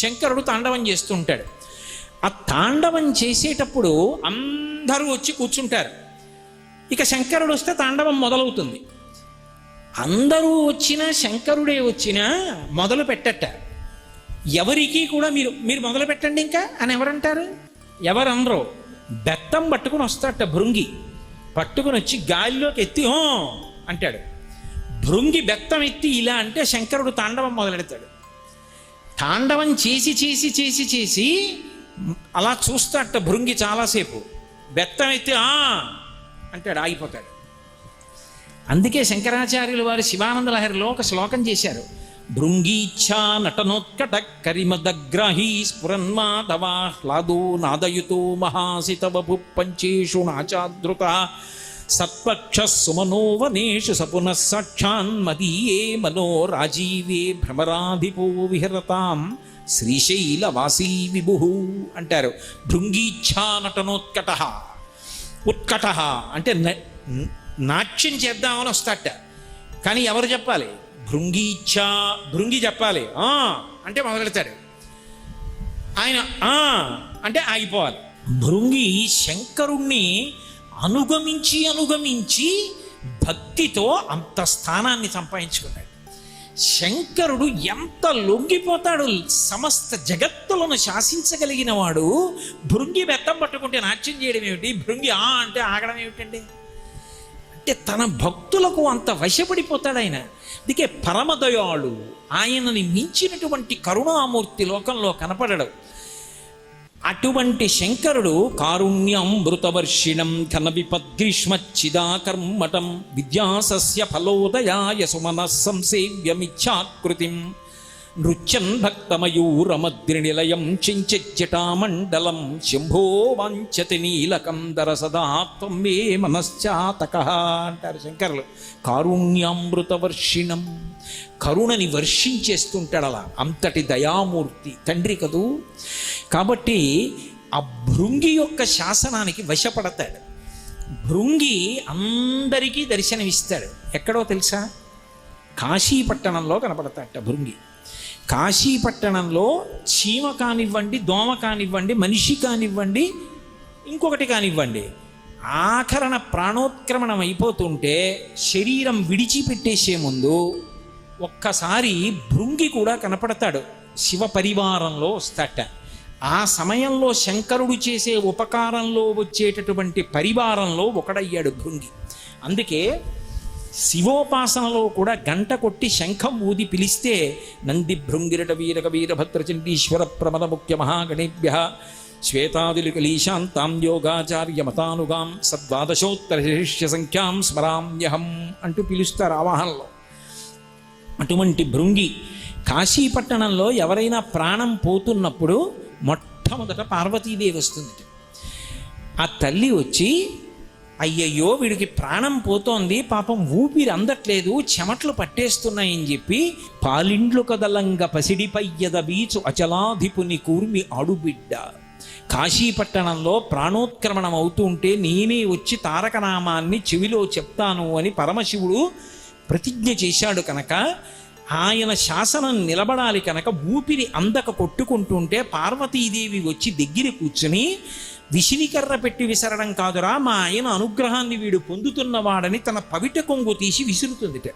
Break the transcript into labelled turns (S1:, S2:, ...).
S1: శంకరుడు తాండవం చేస్తూ ఉంటాడు. ఆ తాండవం చేసేటప్పుడు అందరూ వచ్చి కూర్చుంటారు. ఇక శంకరుడు వస్తే తాండవం మొదలవుతుంది. అందరూ వచ్చినా శంకరుడే వచ్చినా మొదలు పెట్టట. ఎవరికి కూడా మీరు మొదలు పెట్టండి ఇంకా అని ఎవరంటారు? ఎవరనరు. బెత్తం పట్టుకుని వస్తాడట భృంగి. పట్టుకుని వచ్చి గాలిలోకి ఎత్తి హో అంటాడు. భృంగి బెత్తం ఎత్తి ఇలా అంటే శంకరుడు తాండవం మొదలెడతాడు. తాండవం చేసి చేసి చేసి చేసి అలా చూస్తాడట భృంగి చాలాసేపు. బెత్తం ఎత్తి అంటాడు, ఆగిపోతాడు. అందుకే శంకరాచార్యులు వారు శివానంద లహరిలో ఒక శ్లోకం చేశారు. భృంగీచ్ఛా నటనోత్కట కరిమదగ్రాహీ స్ఫురన్మాధవాహ్లాదో నాదయుతో మహాసితవపు పంచేషు నాచాదృత సత్పక్ష సుమనోవనేషు సపునః సాక్షాన్మదీయే మనో రాజీవే భ్రమరాధిపో విహరతాం శ్రీశైలవాసీ విభు అంటారు. భృంగీచ్ఛా నటనోత్కట. ఉత్కట అంటే నాట్యం చేద్దామని వస్తాట. కానీ ఎవరు చెప్పాలి? భృంగీచ్ఛా, భృంగి చెప్పాలి. అంటే మొదలెడతాడు ఆయన. అంటే ఆగిపోవాలి. భృంగి శంకరుణ్ణి అనుగమించి అనుగమించి భక్తితో అంత స్థానాన్ని సంపాదించుకున్నాడు. శంకరుడు ఎంత లొంగిపోతాడు, సమస్త జగత్తులను శాసించగలిగిన వాడు భృంగి బెత్తం పట్టుకుంటే నాట్యం చేయడం ఏమిటి? భృంగి అంటే ఆగడం ఏమిటండి? అంటే తన భక్తులకు అంత వశపడిపోతాడు ఆయన. అందుకే పరమదయాళు. ఆయనని మించినటువంటి కరుణామూర్తి లోకంలో కనపడడు. అటువంటి శంకరుడు కారుణ్యామృతవర్షిణం ఘన విపద్గ్రీష్మచ్చిదాకర్మటం విద్యాసస్య ఫలోదయాయ సుమనః సంసేవ్యమిచ్ఛాకృతిం నృత్యన్ భక్తమయూరమద్రినిలయం చించజ్జటామండలం శంభో వాంఛతి నీలకం దరసదా త్వం మే మనశ్చాతకః అంటారు శంకరులు. కారుణ్యామృతవర్షిణం, కరుణని వర్షించేస్తుంటాడు. అలా అంతటి దయామూర్తి తండ్రి కదూ. కాబట్టి ఆ భృంగి యొక్క శాసనానికి వశపడతాడు. భృంగి అందరికీ దర్శనమిస్తాడు. ఎక్కడో తెలుసా? కాశీపట్టణంలో కనపడతాడట భృంగి. కాశీపట్టణంలో చీమ కానివ్వండి, దోమ కానివ్వండి, మనిషి కానివ్వండి, ఇంకొకటి కానివ్వండి, ఆఖరణ ప్రాణోత్క్రమణం అయిపోతుంటే శరీరం విడిచిపెట్టేసే ముందు ఒక్కసారి భృంగి కూడా కనపడతాడు. శివ పరివారంలో వస్తాట. ఆ సమయంలో శంకరుడు చేసే ఉపకారంలో వచ్చేటటువంటి పరివారంలో ఒకడయ్యాడు భృంగి. అందుకే శివోపాసనలో కూడా గంట కొట్టి శంఖం ఊది పిలిస్తే నంది భృంగిరట వీరక వీరభద్రచండీశ్వర ప్రమద ముఖ్య మహాగణేభ్య శ్వేతాదిలికలీశాంతాం యోగాచార్య మతానుగాం సద్వాదశోత్తర శిష్య సంఖ్యాం స్మరామ్యహం అంటూ పిలుస్తారు ఆవాహనలో. అటువంటి భృంగి కాశీపట్టణంలో ఎవరైనా ప్రాణం పోతున్నప్పుడు మొట్టమొదట పార్వతీదేవి వస్తుంది. ఆ తల్లి వచ్చి, అయ్యయ్యో వీడికి ప్రాణం పోతోంది, పాపం ఊపిరి అందట్లేదు, చెమట్లు పట్టేస్తున్నాయని చెప్పి పాలిండ్లు కదలంగ పసిడిపయ్యద బీచు అచలాధిపుని కూర్మి ఆడుబిడ్డ. కాశీపట్టణంలో ప్రాణోత్క్రమణం అవుతుంటే నేనే వచ్చి తారకనామాన్ని చెవిలో చెప్తాను అని పరమశివుడు ప్రతిజ్ఞ చేశాడు కనుక ఆయన శాసనం నిలబడాలి కనుక ఊపిరి అందక కొట్టుకుంటుంటే పార్వతీదేవి వచ్చి దగ్గర కూర్చుని విసినికర్ర పెట్టి విసరడం కాదురా, మా ఆయన అనుగ్రహాన్ని వీడు పొందుతున్నవాడని తన పవిట కొంగు తీసి విసురుతుందిట.